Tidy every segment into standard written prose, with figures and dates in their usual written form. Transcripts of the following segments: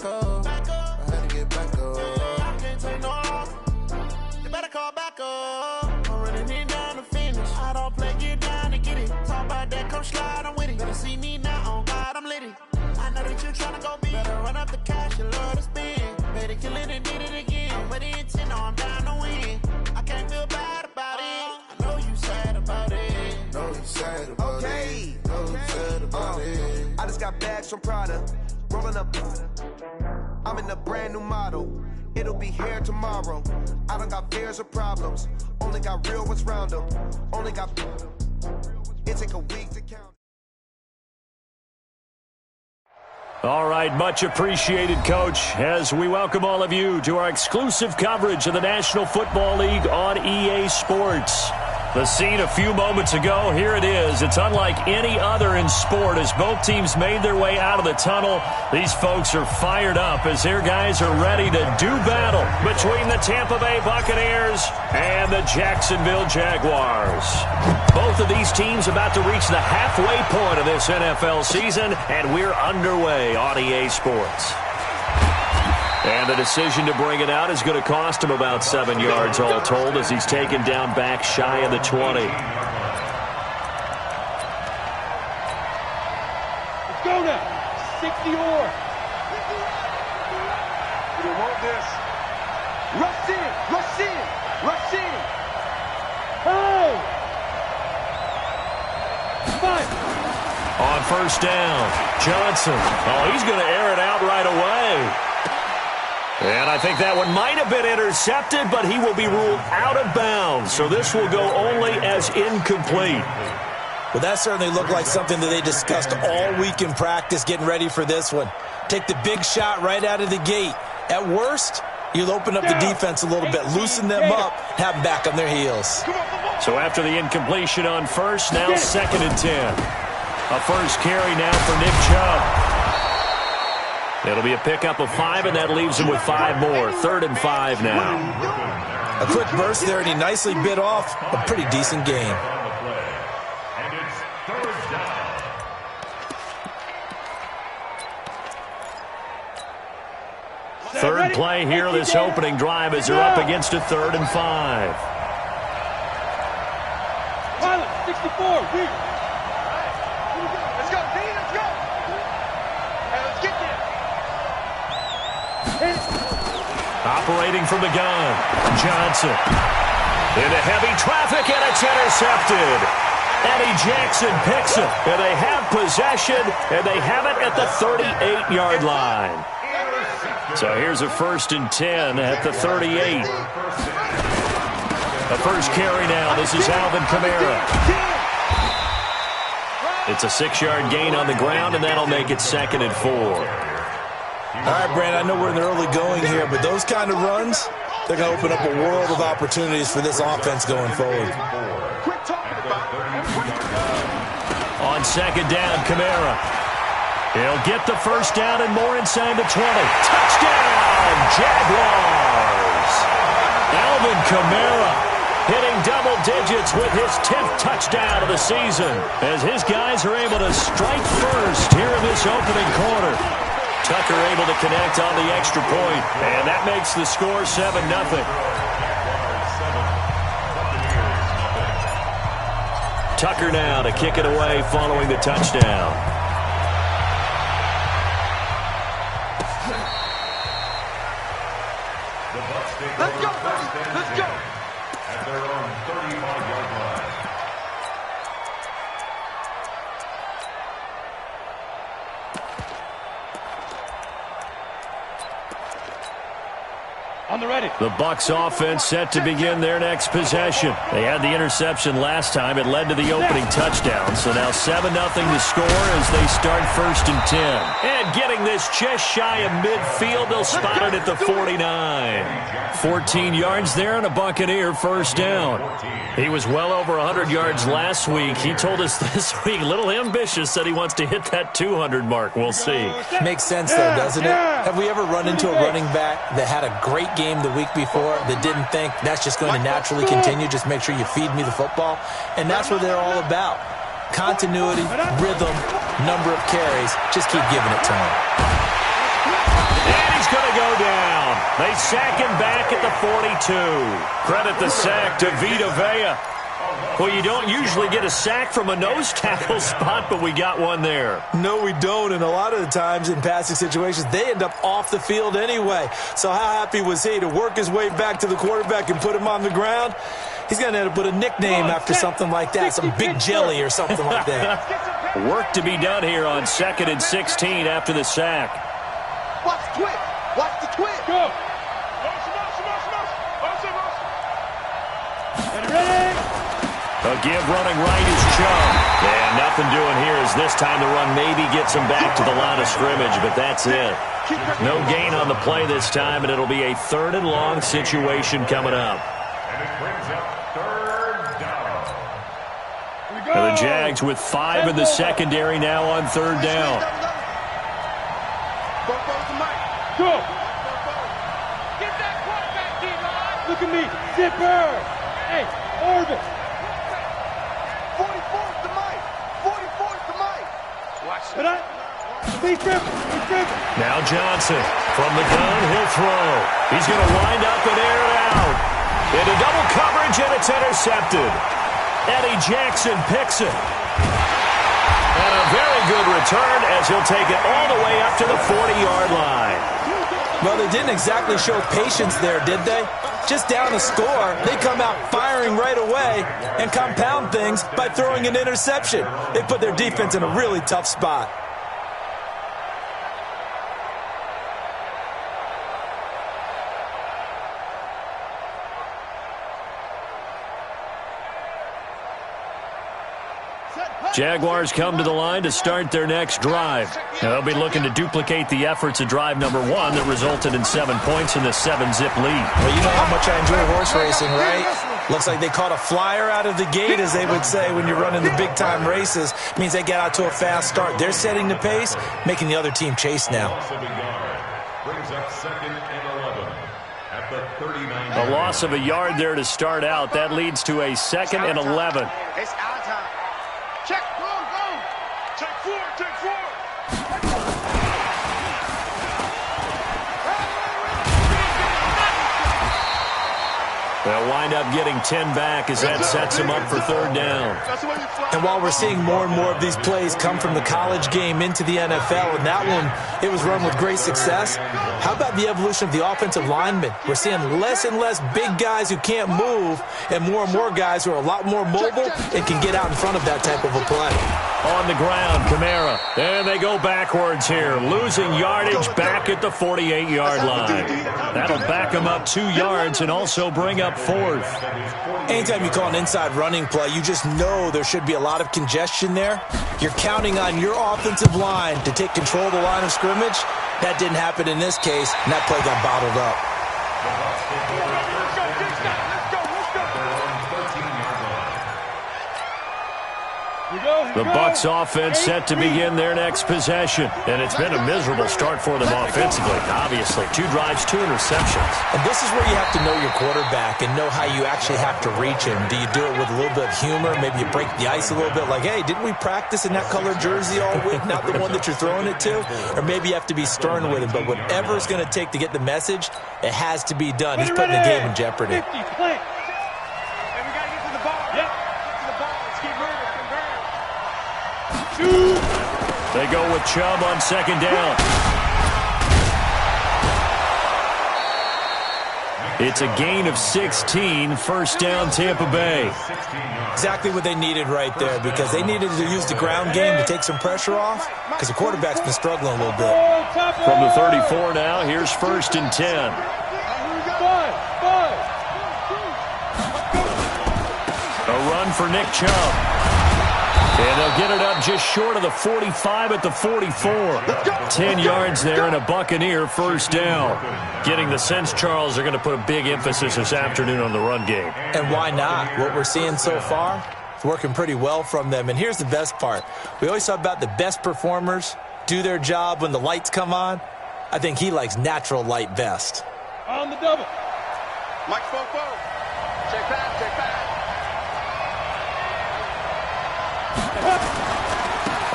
back up. I had to get back up. I can't take no loss. You better call back up. I'm running it down to finish. I don't play, get down to get it. Talk about that, come slide, I'm with it. Better see me now, on God, I'm litty. I know that you're trying to go big. Better run up the cash, you love to spend. Better kill it and did it again. But the intent, no, I'm down to win. I can't feel bad about it. I know you sad about it. Know you sad about it. Know you sad about it. I just got bags from Prada. Rolling up. I'm in a brand new model. It'll be here tomorrow. I don't got fears or problems. Only got real ones round them. Only got. It take a week to count. All right, much appreciated, Coach, as we welcome all of you to our exclusive coverage of the National Football League on EA Sports. The scene a few moments ago, here it is. It's unlike any other in sport as both teams made their way out of the tunnel. These folks are fired up as their guys are ready to do battle between the Tampa Bay Buccaneers and the Jacksonville Jaguars. Both of these teams about to reach the halfway point of this NFL season, and we're underway on EA Sports. And the decision to bring it out is going to cost him about 7 yards all told as he's taken down back shy of the 20. Let's go now. 60 or. You want this. Rush in. Rush in. Rush in. Oh! Fine. On first down, Johnson. Oh, he's going to air it out right away. And I think that one might have been intercepted, but he will be ruled out of bounds. So this will go only as incomplete. Well, that certainly looked like something that they discussed all week in practice getting ready for this one. Take the big shot right out of the gate. At worst, you'll open up the defense a little bit, loosen them up, have them back on their heels. So after the incompletion on first, now 2nd and 10. A first carry now for Nick Chubb. It'll be a pickup of 5, and that leaves him with 5 more. 3rd and 5 now. A quick burst there, and he nicely bit off a pretty decent game. Third play here, this opening drive as they're up against a 3rd and 5. 64. Let's go, D, let's go. Hey, let's get there. Operating from the gun, Johnson. Into heavy traffic, and it's intercepted. Eddie Jackson picks it, and they have possession, and they have it at the 38-yard line. So here's a 1st and 10 at the 38. The first carry now. This is Alvin Kamara. It's a 6-yard gain on the ground, and that'll make it 2nd and 4. All right, Brandon, I know we're in the early going here, but those kind of runs, they're going to open up a world of opportunities for this offense going forward. On 2nd down, Kamara. He'll get the first down and more inside the 20. Touchdown, Jaguars! Alvin Kamara hitting double digits with his 10th touchdown of the season as his guys are able to strike first here in this opening quarter. Tucker able to connect on the extra point, and that makes the score 7-0. Tucker now to kick it away following the touchdown. Let's go, let's go. At their own 35-yard line. On the ready. The Bucs offense set to begin their next possession. They had the interception last time. It led to the opening touchdown. So now 7-0 to score as they start 1st and 10. And getting this just shy of midfield, they'll spot it at the 49. 14 yards there and a Buccaneer first down. He was well over 100 yards last week. He told us this week, a little ambitious, that he wants to hit that 200 mark. We'll see. Makes sense, though, doesn't it? Have we ever run into a running back that had a great game the week before that didn't think that's just going to naturally continue? Just make sure you feed me the football. And that's what they're all about. Continuity, rhythm, number of carries. Just keep giving it to them. And he's going to go down. They sack him back at the 42. Credit the sack to Vita Vea. Well, you don't usually get a sack from a nose tackle spot, but we got one there. No, we don't, and a lot of the times in passing situations, they end up off the field anyway. So how happy was he to work his way back to the quarterback and put him on the ground? He's going to end up with a nickname after something like that, some Big Jelly or something like that. Work to be done here on 2nd and 16 after the sack. Watch the twist. Watch the twist. Go. Ready? A give running right is Chubb. And nothing doing here as this time the run maybe gets him back to the line of scrimmage, but that's it. No gain on the play this time, and it'll be a 3rd and long situation coming up. And it brings up 3rd down. And the Jags with 5 in the secondary now on 3rd down. Go. Get that quarterback, D-line. Look at me. Zipper. Hey, Orvis. 44's the mic. 44's the mic. Watch it. Now Johnson from the gun, he'll throw. He's going to wind up and air it out. Into double coverage, and it's intercepted. Eddie Jackson picks it. And a very good return as he'll take it all the way up to the 40-yard line. Well, they didn't exactly show patience there, did they? Just down a score, they come out firing right away and compound things by throwing an interception. They put their defense in a really tough spot. Jaguars come to the line to start their next drive. Now, they'll be looking to duplicate the efforts of drive number 1 that resulted in 7 points in the 7-zip lead. Well, you know how much I enjoy horse racing, right? Looks like they caught a flyer out of the gate, as they would say when you're running the big-time races. It means they get out to a fast start. They're setting the pace, making the other team chase now. Brings up 2nd and 11 at the 39. A loss of a yard there to start out. That leads to a 2nd and 11. It's our time. Check, go. Take 4, take 4. They'll wind up getting 10 back as that sets them up for 3rd down. And while we're seeing more and more of these plays come from the college game into the NFL, and that one, it was run with great success, how about the evolution of the offensive linemen? We're seeing less and less big guys who can't move and more guys who are a lot more mobile and can get out in front of that type of a play. On the ground, Kamara. And they go backwards here, losing yardage back at the 48-yard line. That'll back them up 2 yards and also bring up 4th. Anytime you call an inside running play, you just know there should be a lot of congestion there. You're counting on your offensive line to take control of the line of scrimmage. That didn't happen in this case, and that play got bottled up. The Bucs offense set to begin their next possession. And it's been a miserable start for them offensively, obviously. 2 drives, 2 interceptions. And this is where you have to know your quarterback and know how you actually have to reach him. Do you do it with a little bit of humor? Maybe you break the ice a little bit like, hey, didn't we practice in that colored jersey all week, not the one that you're throwing it to? Or maybe you have to be stern with him. But whatever it's going to take to get the message, it has to be done. He's putting the game in jeopardy. 50, play. And we got to get to the ball. Yep. Get to the ball. Let's keep moving. They go with Chubb on 2nd down. It's a gain of 16, 1st down Tampa Bay. Exactly what they needed right there, because they needed to use the ground game to take some pressure off, because the quarterback's been struggling a little bit. From the 34 now, here's 1st and 10. A run for Nick Chubb. And they'll get it up just short of the 45 at the 44. 10 yards there and a Buccaneer 1st down. Getting the sense, Charles, they're going to put a big emphasis this afternoon on the run game. And why not? What we're seeing so far, it's working pretty well from them. And here's the best part. We always talk about the best performers do their job when the lights come on. I think he likes natural light best. On the double. Mike Fofo. Check back, check back.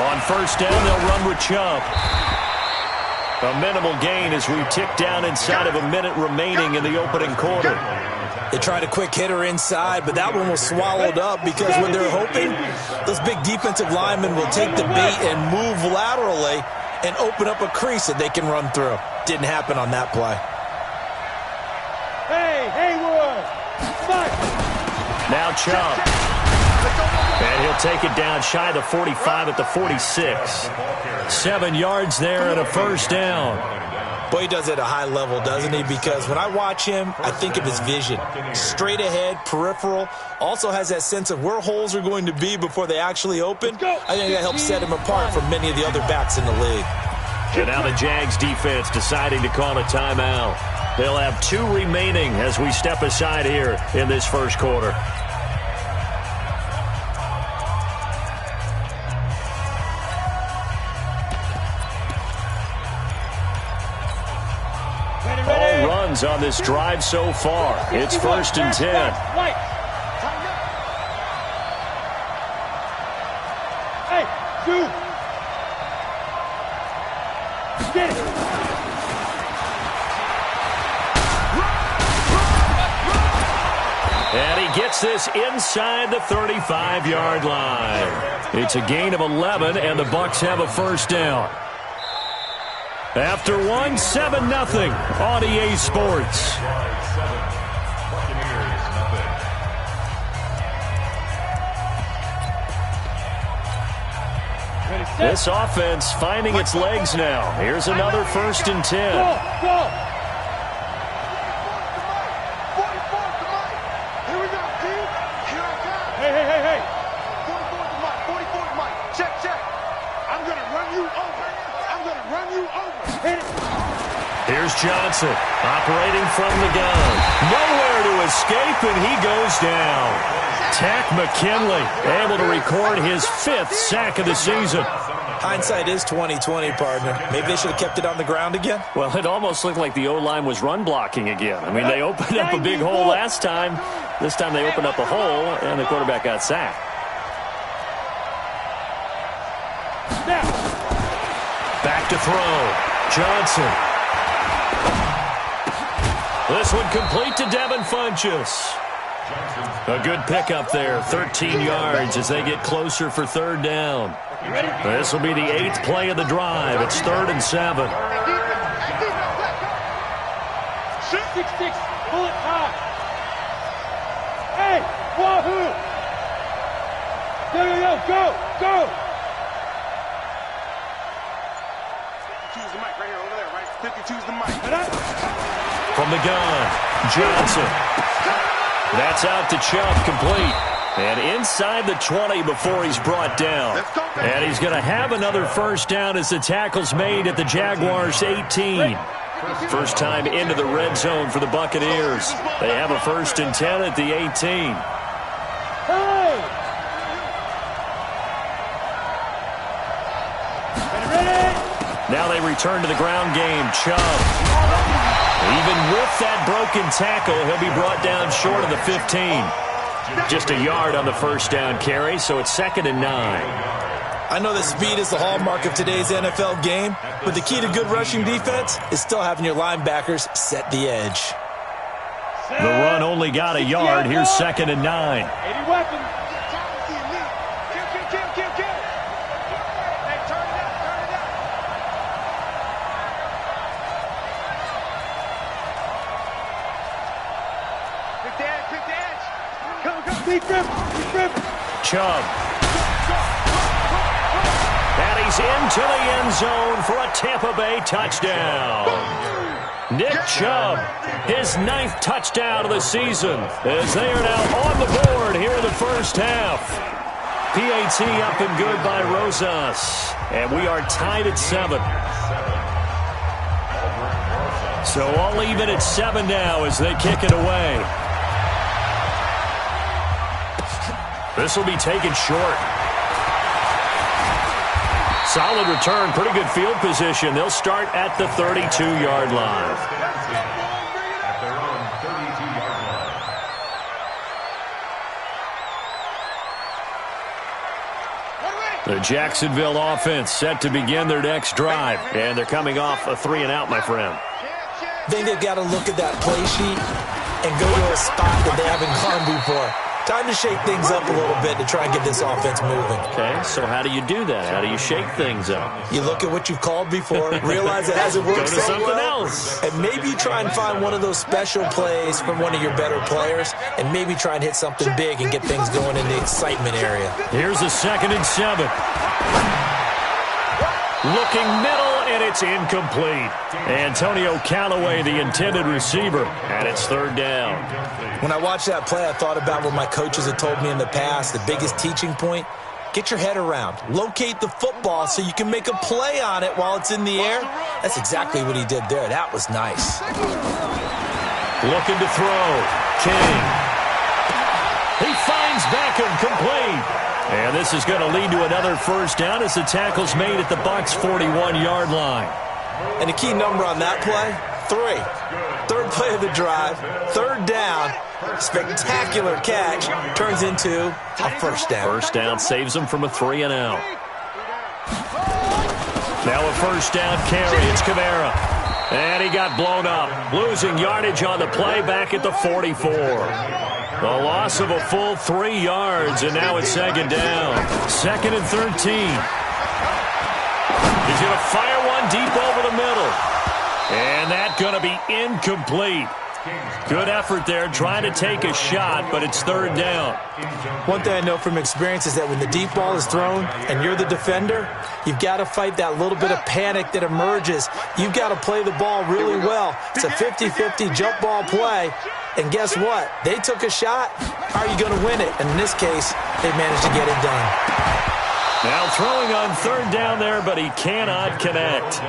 On 1st down, they'll run with Chubb. A minimal gain as we tick down inside of a minute remaining in the opening quarter. They tried a quick hitter inside, but that one was swallowed up because what they're hoping, those big defensive linemen will take the bait and move laterally and open up a crease that they can run through. Didn't happen on that play. Hey, Haywood! Now Chubb. And he'll take it down shy of the 45 at the 46. 7 yards there and a first down. Boy, he does it at a high level, doesn't he? Because when I watch him, I think of his vision. Straight ahead, peripheral. Also has that sense of where holes are going to be before they actually open. I think that helps set him apart from many of the other backs in the league. And now the Jags defense deciding to call a timeout. They'll have 2 remaining as we step aside here in this first quarter. All runs on this drive so far. It's 1st and 10. Hey, shoot! Get it! And he gets this inside the 35-yard line. It's a gain of 11, and the Bucs have a first down. After 1, 7-0 on EA Sports. This offense finding its legs now. Here's another 1st and 10. Go! Hey! 44 to Mike. 44 to Mike. Check. I'm going to run you over. Hit it. Here's Johnson operating from the gun. Nowhere to escape, and he goes down. Tack McKinley able to record his 5th sack of the season. Hindsight is 20/20, partner. Maybe they should have kept it on the ground again. Well, it almost looked like the O-line was run blocking again. I mean, they opened up a big hole last time. This time they opened up a hole, and the quarterback got sacked. Back to throw. Johnson. This one complete to Devin Funchess. A good pickup there. 13 yards as they get closer for 3rd down. This will be the 8th play of the drive. It's 3rd and 7. 6-6. Pull it high. Hey, wahoo! Go! Choose the mic right here, over there, right? 50, choose the mic. From the gun, Johnson. That's out to Chubb, complete. And inside the 20 before he's brought down. And he's going to have another first down as the tackle's made at the Jaguars' 18. First time into the red zone for the Buccaneers. They have a 1st and 10 at the 18. Now they return to the ground game. Chubb. Even with that broken tackle, he'll be brought down short of the 15. Just a yard on the first down carry, so it's 2nd and 9. I know that speed is the hallmark of today's NFL game, but the key to good rushing defense is still having your linebackers set the edge. The run only got a yard. Here's 2nd and 9. 80 weapons. Chubb. And he's into the end zone for a Tampa Bay touchdown. Nick Chubb, his 9th touchdown of the season, as they are now on the board here in the first half. PAT up and good by Rosas. And we are tied at 7. So all even at 7 now as they kick it away. This will be taken short. Solid return, pretty good field position. They'll start at the 32-yard line. At their own 32-yard line. The Jacksonville offense set to begin their next drive. And they're coming off a 3-and-out, my friend. I think they've got to look at that play sheet and go to a spot that they haven't gone before. Time to shake things up a little bit to try and get this offense moving. Okay, so how do you do that? How do you shake things up? You look at what you've called before, realize it hasn't worked Go to so something well, else. and maybe you try and find one of those special plays from one of your better players, and maybe try and hit something big and get things going in the excitement area. Here's a 2nd and 7. Looking middle, and it's incomplete. Antonio Callaway, the intended receiver, and it's 3rd down. When I watched that play, I thought about what my coaches had told me in the past. The biggest teaching point, get your head around. Locate the football so you can make a play on it while it's in the air. That's exactly what he did there. That was nice. Looking to throw. King. He finds Beckham, complete. And this is going to lead to another 1st down as the tackle's made at the Bucs' 41-yard line. And the key number on that play, 3. 3rd play of the drive, 3rd down, spectacular catch, turns into a 1st down. 1st down saves him from a 3-and-out. Now a 1st down carry. It's Kamara. And he got blown up, losing yardage on the play back at the 44. The loss of a full 3 yards, and now it's 2nd down. 2nd and 13. He's going to fire one deep over the middle. And that's going to be incomplete. Good effort there, trying to take a shot, but it's 3rd down. One thing I know from experience is that when the deep ball is thrown and you're the defender, you've got to fight that little bit of panic that emerges. You've got to play the ball really well. It's a 50-50 jump ball play. And guess what? They took a shot. How are you going to win it? And in this case, they managed to get it done. Now throwing on 3rd down there, but he cannot connect.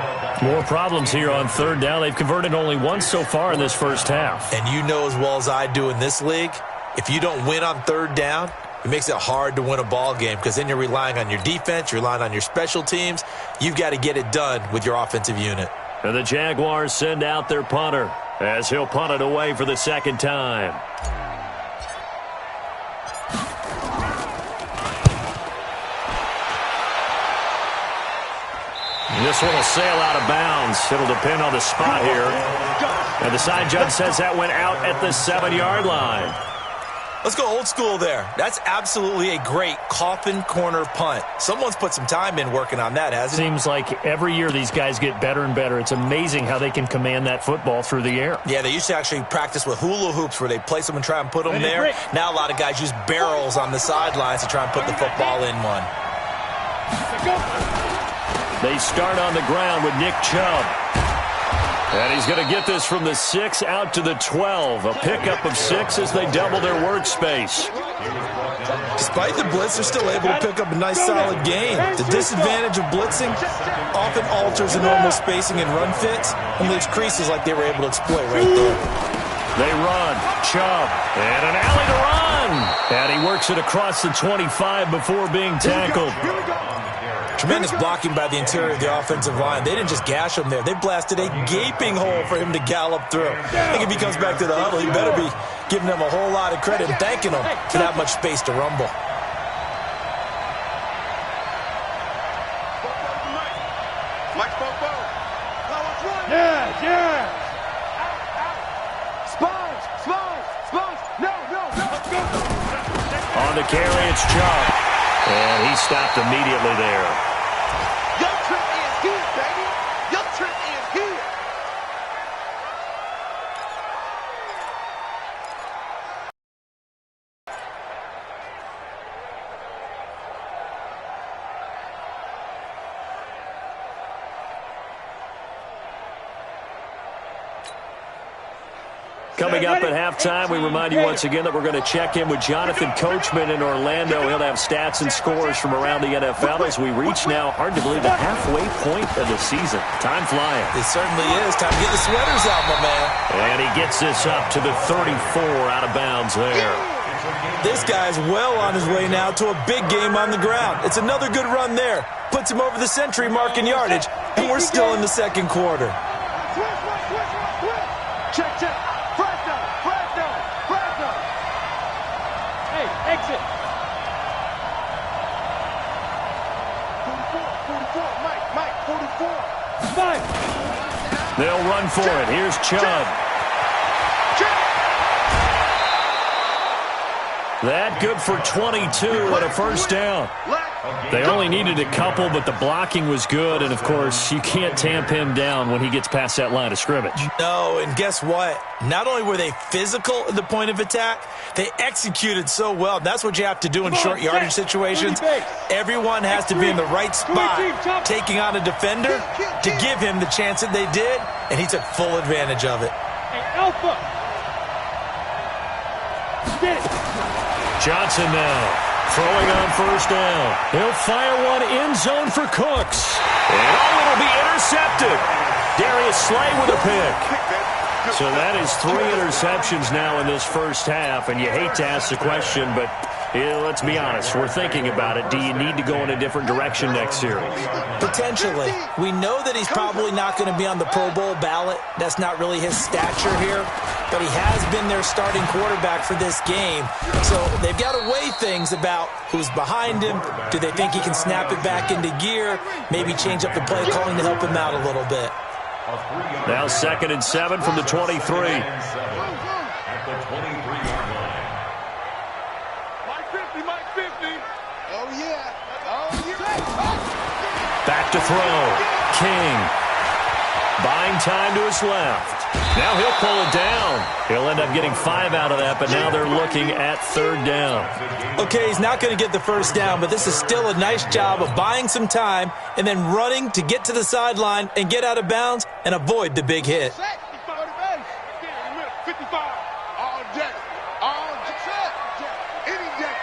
More problems here on 3rd down. They've converted only once so far in this 1st half. And you know as well as I do in this league, if you don't win on 3rd down, it makes it hard to win a ball game because then you're relying on your defense, you're relying on your special teams. You've got to get it done with your offensive unit. And the Jaguars send out their punter as he'll punt it away for the 2nd time. This one will sail out of bounds. It'll depend on the spot here. And the side judge says that went out at the 7-yard line. Let's go old school there. That's absolutely a great coffin corner punt. Someone's put some time in working on that, hasn't it? Seems like every year these guys get better and better. It's amazing how they can command that football through the air. Yeah, they used to actually practice with hula hoops where they place them and try and put them there. Now a lot of guys use barrels on the sidelines to try and put the football in one. They start on the ground with Nick Chubb. And he's going to get this from the 6 out to the 12. A pickup of 6 as they double their workspace. Despite the blitz, they're still able to pick up a nice solid gain. The disadvantage of blitzing often alters the normal spacing and run fits and leaves creases like they were able to exploit right there. They run. Chubb. And an alley to run. And he works it across the 25 before being tackled. Tremendous blocking by the interior of the offensive line. They didn't just gash him there. They blasted a gaping hole for him to gallop through. I think if he comes back to the huddle, he better be giving them a whole lot of credit and thanking them for that much space to rumble. Yeah. Spons. No. Let's go. On the carry, it's Chubb. And he stopped immediately there. Your trip is here, baby. Your trip is here. Coming up at halftime, we remind you once again that we're going to check in with Jonathan Coachman in Orlando. He'll have stats and scores from around the NFL as we reach now, hard to believe, the halfway point of the season. Time flying. It certainly is. Time to get the sweaters out, my man. And he gets this up to the 34 out of bounds there. This guy's well on his way now to a big game on the ground. It's another good run there. Puts him over the century mark in yardage, and we're still in the second quarter. Check. Hey, exit. They'll run for it. Here's Chubb. That good for 22 and a first down. They only needed a couple, but the blocking was good. And, of course, you can't tamp him down when he gets past that line of scrimmage. No, and guess what? Not only were they physical at the point of attack, they executed so well. That's what you have to do in short yardage situations. Everyone has to be in the right spot, taking on a defender to give him the chance that they did, and he took full advantage of it. Alpha. Get it. Johnson now. Throwing on first down. He'll fire one end zone for Cooks. And it'll be intercepted. Darius Slay with a pick. So that is 3 interceptions now in this first half. And you hate to ask the question, but let's be honest. We're thinking about it. Do you need to go in a different direction next series? Potentially. We know that he's probably not going to be on the Pro Bowl ballot. That's not really his stature here. But he has been their starting quarterback for this game. So they've got to weigh things about who's behind him. Do they think he can snap it back into gear? Maybe change up the play calling to help him out a little bit. Now 2nd and 7 from the 23. At the 23-yard line. Mike 50. Oh, yeah. Oh, yeah. Back to throw. King. Buying time to his left. Now he'll pull it down. He'll end up getting 5 out of that, but now they're looking at 3rd down. Okay, he's not going to get the first down, but this is still a nice job of buying some time and then running to get to the sideline and get out of bounds and avoid the big hit. 55. All day. All day. Any day.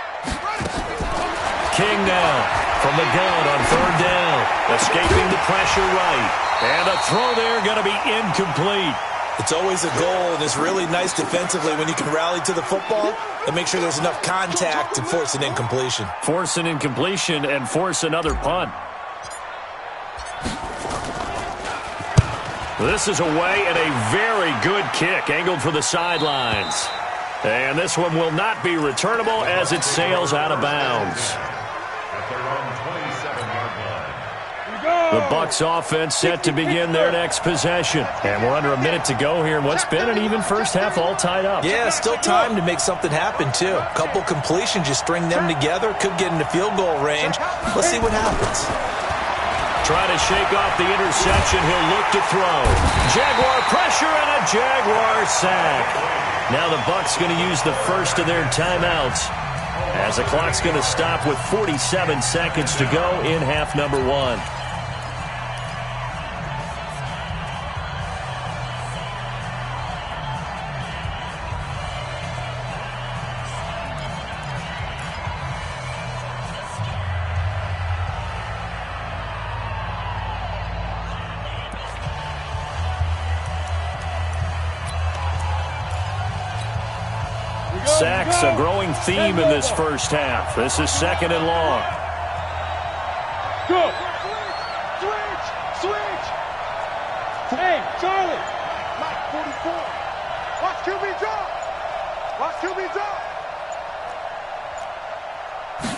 King now from the gun on 3rd down. Escaping the pressure right. And a throw there going to be incomplete. It's always a goal, and it's really nice defensively when you can rally to the football and make sure there's enough contact to force an incompletion. Force an incompletion and force another punt. This is away and a very good kick angled for the sidelines. And this one will not be returnable as it sails out of bounds. The Bucs offense set to begin their next possession. And we're under a minute to go here in what's been an even first half all tied up. Yeah, still time to make something happen, too. A couple completions, you string them together, could get into field goal range. Let's see what happens. Try to shake off the interception. He'll look to throw. Jaguar pressure and a Jaguar sack. Now the Bucs going to use the first of their timeouts as the clock's going to stop with 47 seconds to go in half number 1. Sacks, a growing theme in this first half. This is 2nd and long. Go. Switch. Hey, Charlie. Mike 44. Watch QB drop.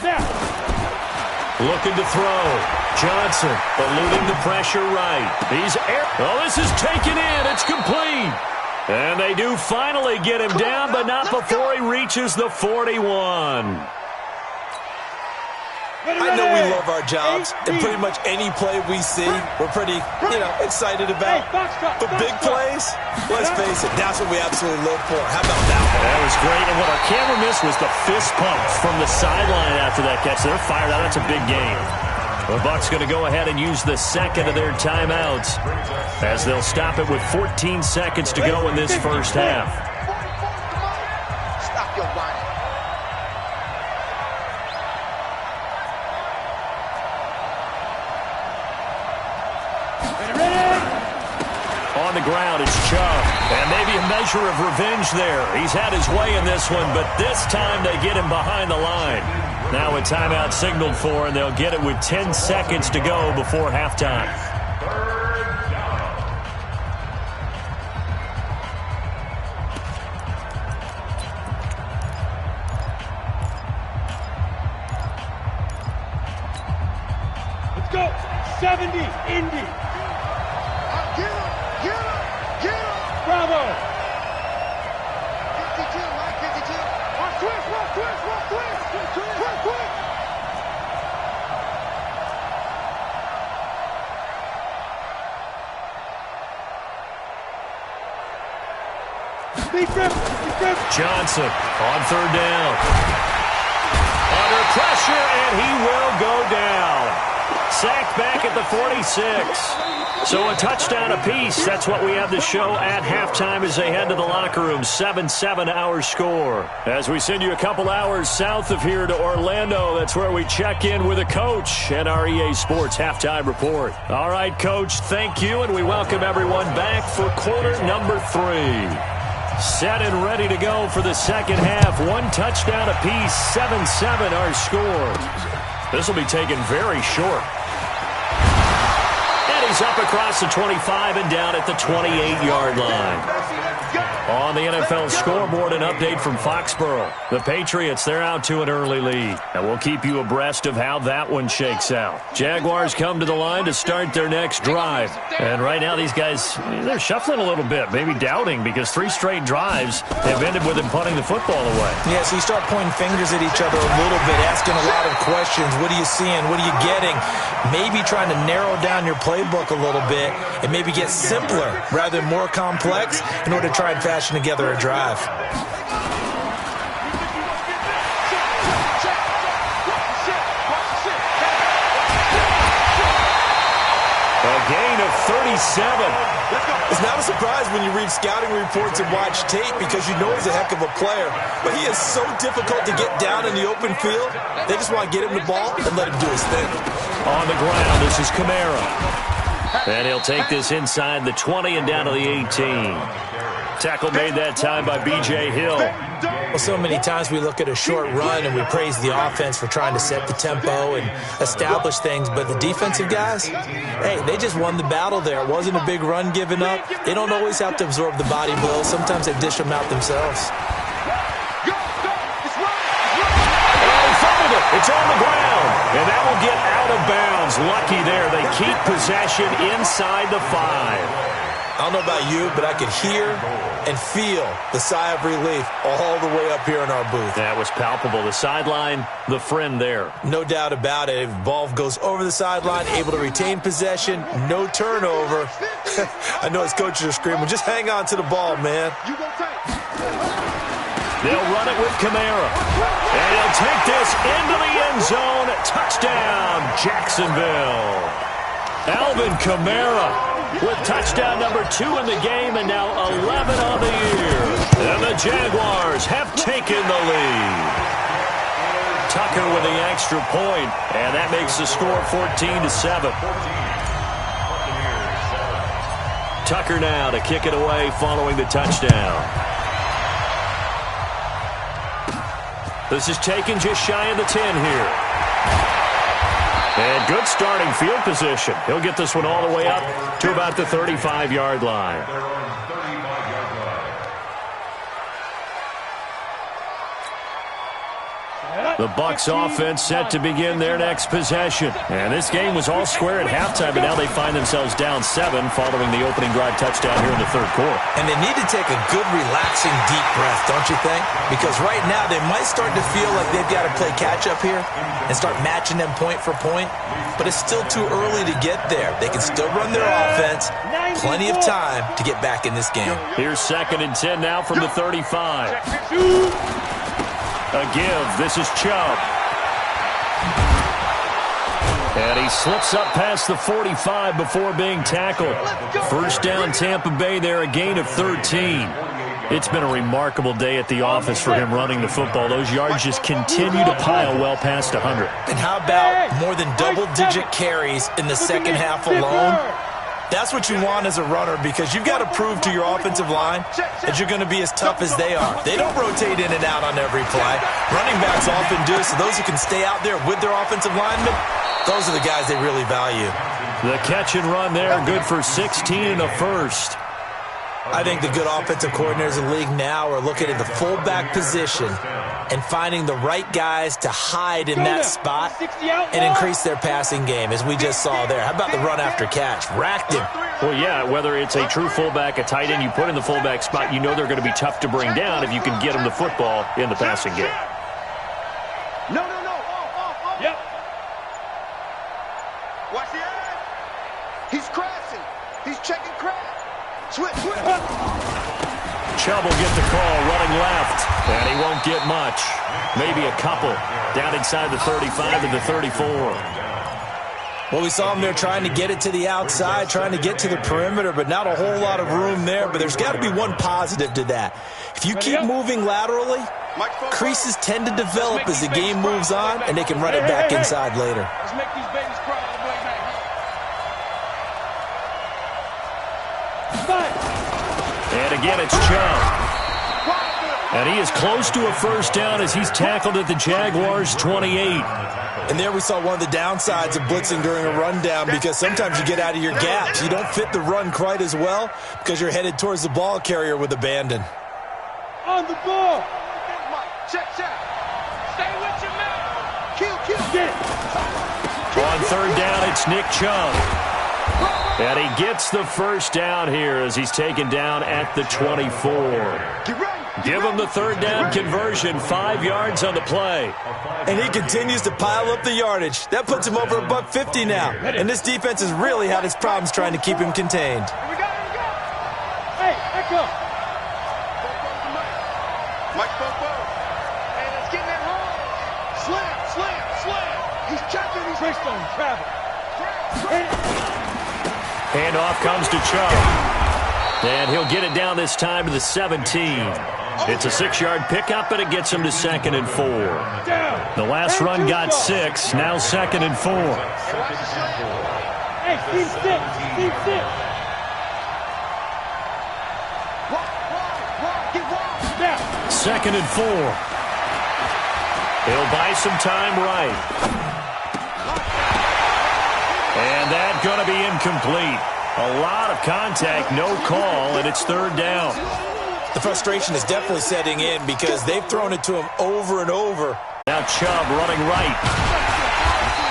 Snap. Looking to throw. Johnson eluding the pressure right. This is taken in. It's complete. And they do finally get him down, but not before he reaches the 41. I know we love our jobs, and pretty much any play we see, we're pretty, excited about. But big plays, let's face it, that's what we absolutely live for. How about that one? That was great, and what our camera missed was the fist pump from the sideline after that catch. They're fired out. That's a big game. The Bucs going to go ahead and use the second of their timeouts as they'll stop it with 14 seconds to go in this first half. Stop your whining. On the ground, it's Chubb. And maybe a measure of revenge there. He's had his way in this one, but this time they get him behind the line. Now a timeout signaled for, and they'll get it with 10 seconds to go before halftime. Let's go. 70, Indy. Get him! Get him! Bravo! 52, Mike, 52. One twist, one twist, one twist! Quick, quick! Johnson on third down. Under pressure, and he will go down. Sacked back at the 46. So a touchdown apiece. That's what we have to show at halftime as they head to the locker room. 7-7 our score. As we send you a couple hours south of here to Orlando, that's where we check in with a coach and our EA Sports halftime report. All right, Coach, thank you, and we welcome everyone back for quarter number 3. Set and ready to go for the second half. One touchdown apiece, 7-7 our score. This will be taken very short. And he's up across the 25 and down at the 28-yard line. On the NFL scoreboard, an update from Foxborough. The Patriots, they're out to an early lead. And we'll keep you abreast of how that one shakes out. Jaguars come to the line to start their next drive. And right now, these guys, they're shuffling a little bit, maybe doubting, because 3 straight drives have ended with them punting the football away. Yeah, so you start pointing fingers at each other a little bit, asking a lot of questions. What are you seeing? What are you getting? Maybe trying to narrow down your playbook a little bit and maybe get simpler rather than more complex in order to try and fashion together a drive. A gain of 37. It's not a surprise when you read scouting reports and watch tape because you know he's a heck of a player. But he is so difficult to get down in the open field. They just want to get him the ball and let him do his thing. On the ground, this is Kamara. And he'll take this inside the 20 and down to the 18. Tackle made that time by B.J. Hill. Well, so many times we look at a short run and we praise the offense for trying to set the tempo and establish things, but the defensive guys, hey, they just won the battle there. It wasn't a big run given up. They don't always have to absorb the body blows. Sometimes they dish them out themselves. It's on the ground, and that will get out of bounds. Lucky there. They keep possession inside the 5. I don't know about you, but I could hear and feel the sigh of relief all the way up here in our booth. That was palpable. The sideline, the friend there. No doubt about it. If the ball goes over the sideline, able to retain possession, no turnover. I know his coaches are screaming, just hang on to the ball, man. They'll run it with Kamara. And he'll take this into the end zone. Touchdown, Jacksonville. Alvin Kamara with touchdown number 2 in the game and now 11 on the year. And the Jaguars have taken the lead. Tucker with the extra point, and that makes the score 14-7. Tucker now to kick it away following the touchdown. This is taken just shy of the 10 here. And good starting field position. He'll get this one all the way up to about the 35-yard line. The Bucs offense set to begin their next possession. And this game was all square at halftime, but now they find themselves down 7 following the opening drive touchdown here in the third quarter. And they need to take a good, relaxing, deep breath, don't you think? Because right now they might start to feel like they've got to play catch-up here and start matching them point for point. But it's still too early to get there. They can still run their offense. Plenty of time to get back in this game. Here's 2nd and 10 now from the 35. A give. This is Chubb. And he slips up past the 45 before being tackled. First down, Tampa Bay there, a gain of 13. It's been a remarkable day at the office for him running the football. Those yards just continue to pile well past 100. And how about more than double-digit carries in the second half alone? That's what you want as a runner because you've got to prove to your offensive line that you're going to be as tough as they are. They don't rotate in and out on every play. Running backs often do, so those who can stay out there with their offensive linemen, those are the guys they really value. The catch and run there, good for 16 and a first. I think the good offensive coordinators in the league now are looking at the fullback position and finding the right guys to hide in that spot and increase their passing game, as we just saw there. How about the run after catch? Racked him. Well, yeah, whether it's a true fullback, a tight end, you put in the fullback spot, you know they're going to be tough to bring down if you can get them the football in the passing game. No. Yep. Watch the eye. He's crashing. He's checking crash. Switch. Chubb will get the call running left, and he won't get much. Maybe a couple down inside the 35 and the 34. Well, we saw him there trying to get it to the outside, trying to get to the perimeter, but not a whole lot of room there. But there's got to be one positive to that. If you keep moving laterally, creases tend to develop as the game moves on, and they can run it back inside later. Let's make these babies cry on the way back. And again, it's Chubb. And he is close to a first down as he's tackled at the Jaguars' 28. And there we saw one of the downsides of blitzing during a rundown, because sometimes you get out of your gaps. You don't fit the run quite as well because you're headed towards the ball carrier with abandon. On the ball. Check. Stay with your man. Kill. On third down, it's Nick Chubb. And he gets the first down here as he's taken down at the 24. Get ready. Give him the third down conversion, 5 yards on the play. And he continues to pile up the yardage. That puts him over $150 now. And this defense has really had its problems trying to keep him contained. Here we go. Hey, echo. Mike Bobo. Hey, let's get in that hole. Slam. He's checking. He's Freestone travel. Handoff comes to Chubb. And he'll get it down this time to the 17. It's a 6-yard pickup, and it gets him to 2nd and 4. The last run got 6, now 2nd and 4. Hey, team 6. 2nd and 4. He'll buy some time right. And that's going to be incomplete. A lot of contact, no call, and it's third down. The frustration is definitely setting in because they've thrown it to him over and over. Now Chubb running right.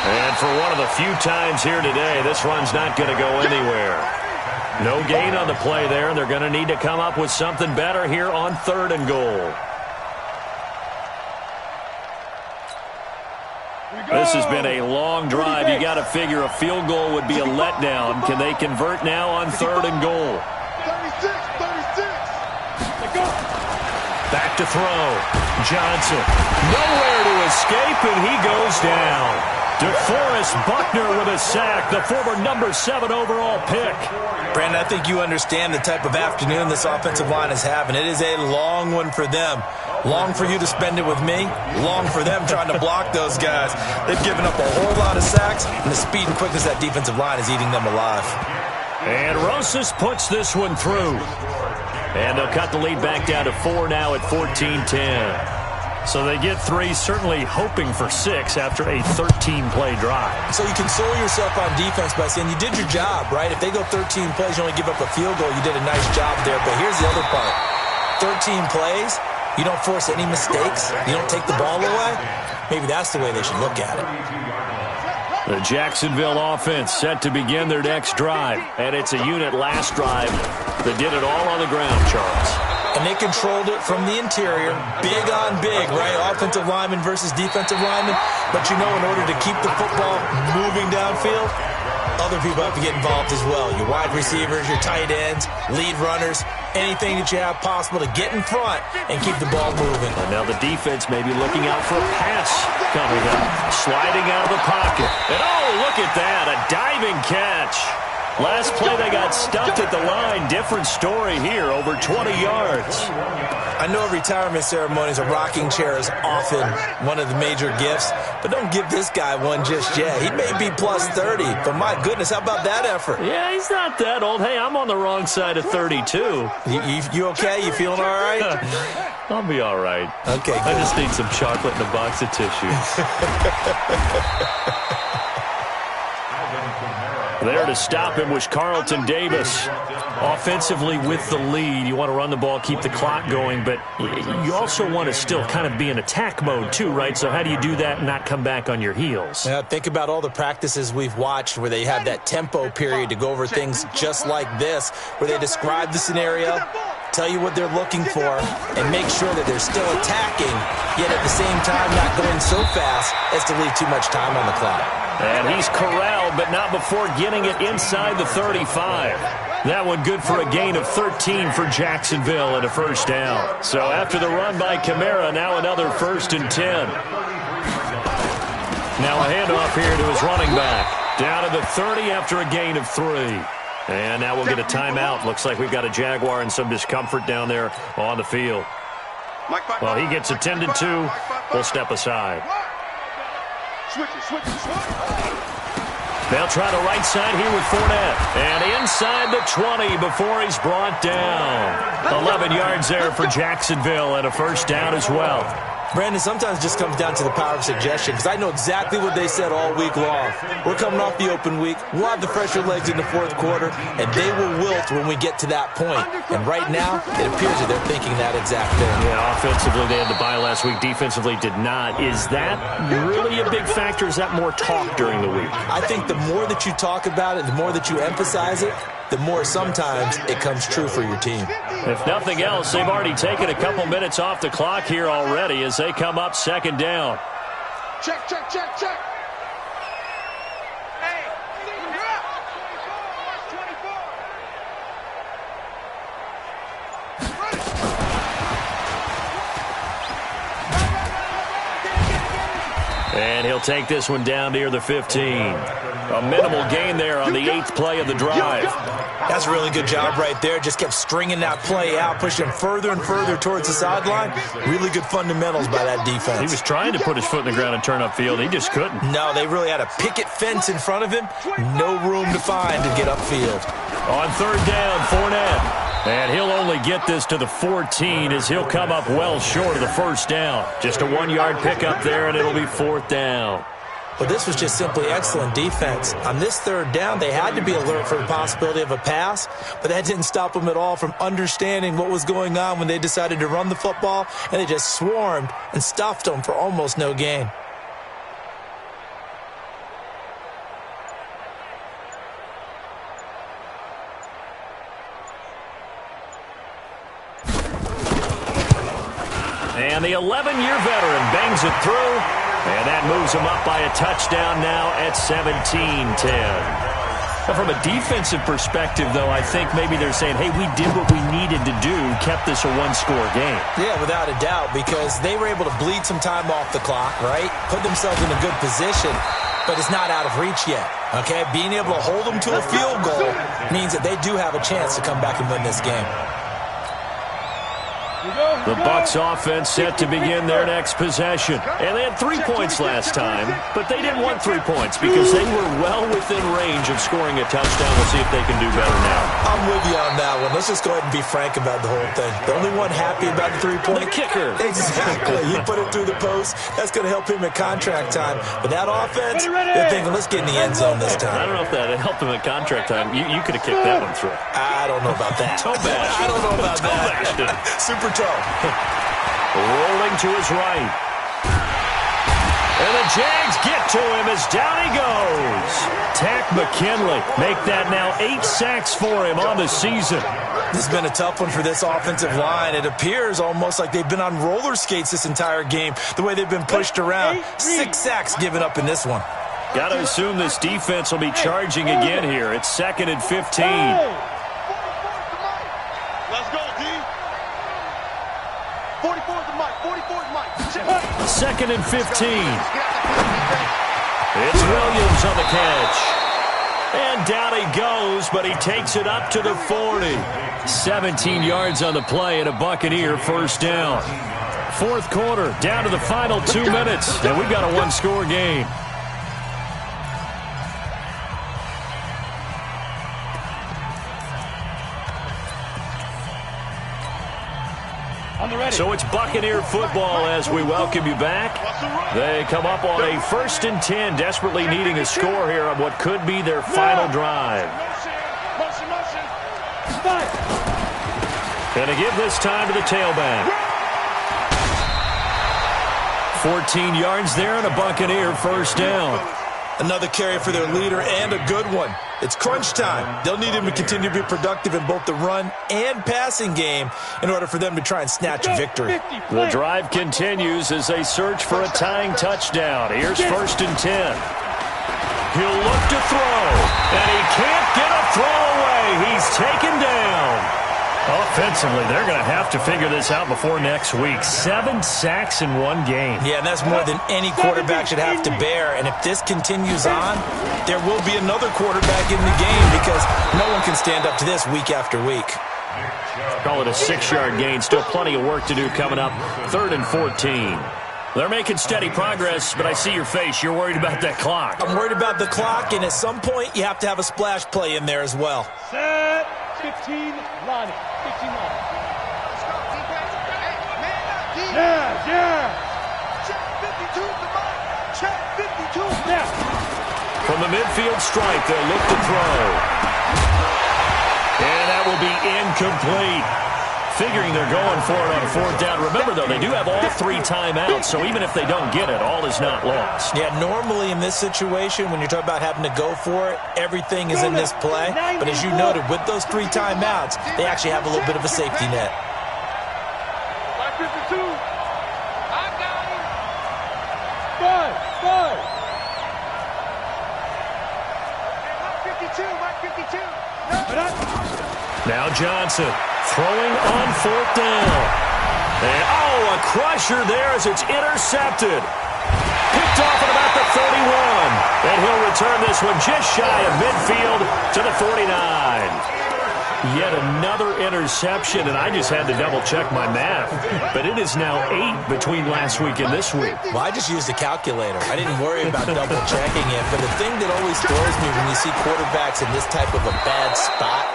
And for one of the few times here today, this run's not going to go anywhere. No gain on the play there, and they're going to need to come up with something better here on 3rd and goal. This has been a long drive. You got to figure a field goal would be a letdown. Can they convert now on 3rd and goal? 36. Back to throw. Johnson. Nowhere to escape, and he goes down. DeForest Buckner with a sack, the former number 7 overall pick. Brandon, I think you understand the type of afternoon this offensive line is having. It is a long one for them. Long for you to spend it with me. Long for them trying to block those guys. They've given up a whole lot of sacks, and the speed and quickness of that defensive line is eating them alive. And Rosas puts this one through. And they'll cut the lead back down to 4 now at 14-10. So they get 3, certainly hoping for 6 after a 13-play drive. So you console yourself on defense by saying you did your job, right? If they go 13 plays, you only give up a field goal, you did a nice job there. But here's the other part. 13 plays, you don't force any mistakes, you don't take the ball away. Maybe that's the way they should look at it. The Jacksonville offense set to begin their next drive. And it's a unit last drive that did it all on the ground, Charles. And they controlled it from the interior, big on big, right? Offensive lineman versus defensive lineman. But you know, in order to keep the football moving downfield, other people have to get involved as well. Your wide receivers, your tight ends, lead runners, anything that you have possible to get in front and keep the ball moving. And now the defense may be looking out for a pass coming up. Sliding out of the pocket. And oh, look at that, a diving catch. Last play they got stuffed at the line. Different story here, over 20 yards. I know retirement ceremonies, a rocking chair is often one of the major gifts, but don't give this guy one just yet. He may be plus 30, but my goodness, how about that effort? Yeah, he's not that old. Hey, I'm on the wrong side of 32. You okay? You feeling all right? I'll be all right. Okay, good. I just need some chocolate and a box of tissues. There to stop him was Carlton Davis. Offensively with the lead, you want to run the ball, keep the clock going, but you also want to still kind of be in attack mode too, right? So how do you do that and not come back on your heels? Yeah, think about all the practices we've watched where they have that tempo period to go over things just like this, where they describe the scenario, tell you what they're looking for, and make sure that they're still attacking, yet at the same time not going so fast as to leave too much time on the clock. And he's corralled, but not before getting it inside the 35. That one good for a gain of 13 for Jacksonville and a first down. So after the run by Kamara, now another 1st and 10. Now a handoff here to his running back. Down to the 30 after a gain of 3. And now we'll get a timeout. Looks like we've got a Jaguar and some discomfort down there on the field. Well, he gets attended to. We'll step aside. They'll try the right side here with Fournette. And inside the 20 before he's brought down. 11 yards there for Jacksonville and a first down as well. Brandon, sometimes it just comes down to the power of suggestion, because I know exactly what they said all week long. We're coming off the open week. We'll have the fresher legs in the fourth quarter, and they will wilt when we get to that point. And right now, it appears that they're thinking that exact thing. Yeah, offensively, they had the bye last week. Defensively, did not. Is that really a big factor? Is that more talk during the week? I think the more that you talk about it, the more that you emphasize it, the more sometimes it comes true for your team. If nothing else, they've already taken a couple minutes off the clock here already as they come up 2nd down. Check, check, check, check. Hey, and he'll take this one down near the 15. A minimal gain there on the 8th play of the drive. That's a really good job right there. Just kept stringing that play out, pushing him further and further towards the sideline. Really good fundamentals by that defense. He was trying to put his foot in the ground and turn upfield. He just couldn't. No, they really had a picket fence in front of him. No room to find to get upfield. On 3rd down, Fournette. And he'll only get this to the 14 as he'll come up well short of the first down. Just a 1-yard pickup there, and it'll be 4th down. But this was just simply excellent defense. On this 3rd down, they had to be alert for the possibility of a pass, but that didn't stop them at all from understanding what was going on when they decided to run the football, and they just swarmed and stuffed them for almost no gain. And the 11-year veteran bangs it through, and that moves him up by a touchdown now at 17-10. Now, from a defensive perspective, though, I think maybe they're saying, hey, we did what we needed to do, kept this a 1-score game. Yeah, without a doubt, because they were able to bleed some time off the clock, right? Put themselves in a good position, but it's not out of reach yet, okay? Being able to hold them to a field goal means that they do have a chance to come back and win this game. The Bucs offense set to begin their next possession. And they had 3 points last time, but they didn't want 3 points because they were well within range of scoring a touchdown. We'll see if they can do better now. I'm with you on that one. Let's just go ahead and be frank about the whole thing. The only one happy about the 3-point? The kicker. Exactly. He put it through the post. That's going to help him at contract time. But that offense, they're thinking, let's get in the end zone this time. I don't know if that helped him at contract time. You could have kicked that one through. I don't know about that. Toe bash. I don't know about that. Super toe. Rolling to his right. And the Jags get to him as down he goes. Tack McKinley make that now 8 sacks for him on the season. This has been a tough one for this offensive line. It appears almost like they've been on roller skates this entire game, the way they've been pushed around. 6 sacks given up in this one. Got to assume this defense will be charging again here. It's 2nd and 15. Let's go, D. 44's the mic. 44's the mic. 2nd and 15. It's Williams on the catch. And down he goes, but he takes it up to the 40. 17 yards on the play and a Buccaneer first down. 4th quarter, down to the final 2 minutes, and we've got a 1-score game. So it's Buccaneer football as we welcome you back. They come up on a 1st and 10, desperately needing a score here on what could be their final drive. Gonna give this time to the tailback. 14 yards there and a Buccaneer first down. Another carry for their leader and a good one. It's crunch time. They'll need him to continue to be productive in both the run and passing game in order for them to try and snatch a victory. The drive continues as they search for a tying touchdown. Here's 1st and 10. He'll look to throw, and he can't get a throw away. He's taken down. Offensively, they're going to have to figure this out before next week. 7 sacks in one game. Yeah, and that's more than any quarterback should have to bear. And if this continues on, there will be another quarterback in the game because no one can stand up to this week after week. Call it a 6-yard gain. Still plenty of work to do coming up. 3rd and 14. They're making steady progress, but I see your face. You're worried about that clock. I'm worried about the clock, and at some point, you have to have a splash play in there as well. Set. 15 line. 15 line. Yeah. Check 52 to the mark. Check 52. Yeah. From the midfield stripe, they'll look to throw. And that will be incomplete. Figuring they're going for it on 4th down. Remember, though, they do have all 3 timeouts, so even if they don't get it, all is not lost. Yeah, normally in this situation, when you're talking about having to go for it, everything is in this play. But as you noted, with those 3 timeouts, they actually have a little bit of a safety net. 52. I got him. 5. Mark 52. Now Johnson throwing on 4th down. And, a crusher there as it's intercepted. Picked off at about the 31. And he'll return this one just shy of midfield to the 49. Yet another interception, and I just had to double-check my math. But it is now 8 between last week and this week. Well, I just used a calculator. I didn't worry about double-checking it. But the thing that always throws me when you see quarterbacks in this type of a bad spot,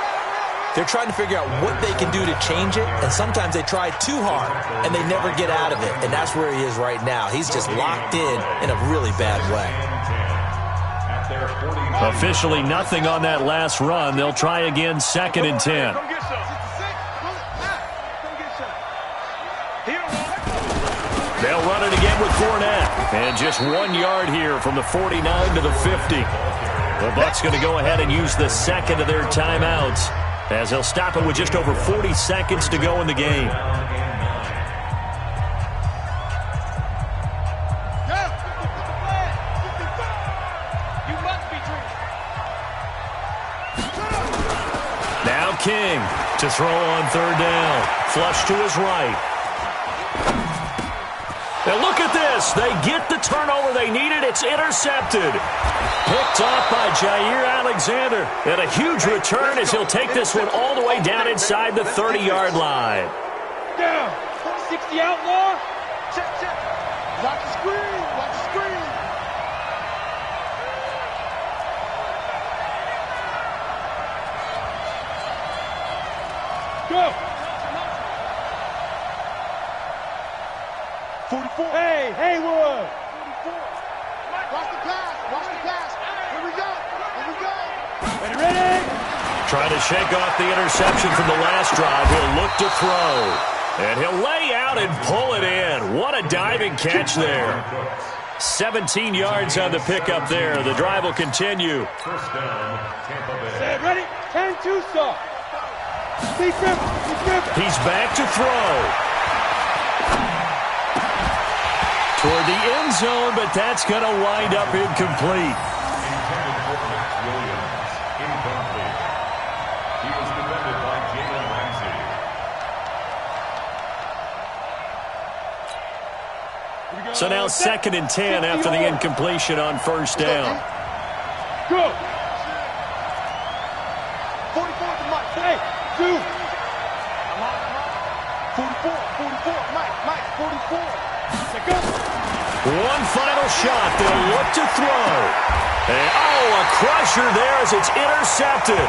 they're trying to figure out what they can do to change it, and sometimes they try too hard, and they never get out of it. And that's where he is right now. He's just locked in a really bad way. Officially nothing on that last run. They'll try again, 2nd and 10. They'll run it again with Fournette. And just 1 yard here from the 49 to the 50. The Bucs going to go ahead and use the second of their timeouts, as they'll stop it with just over 40 seconds to go in the game. Now King to throw on 3rd down. Flush to his right. Now look at this. They get the turnover they needed. It's intercepted. Picked off by Jair Alexander. And a huge return as he'll take this one all the way down inside the 30-yard line. Down. 60 outlaw. Check. Watch the screen. Go. 44. Hey, Haywood. 44. Watch the pass. Here we go. Ready? Trying to shake off the interception from the last drive. He'll look to throw. And he'll lay out and pull it in. What a diving catch there. 17 yards on the pickup there. The drive will continue. First down, Tampa Bay. Set, ready? 10-2 stop. He's back to throw. Toward the end zone, but that's going to wind up incomplete. Intended for Max Williams. Incomplete. He was defended by Jalen Ramsey. So now 2nd and 10 after the incompletion on 1st down. Go. 44 to Mike. Hey, 2. 44. Mike, 44. Let's go. One final shot. They'll look to throw. And, a crusher there as it's intercepted.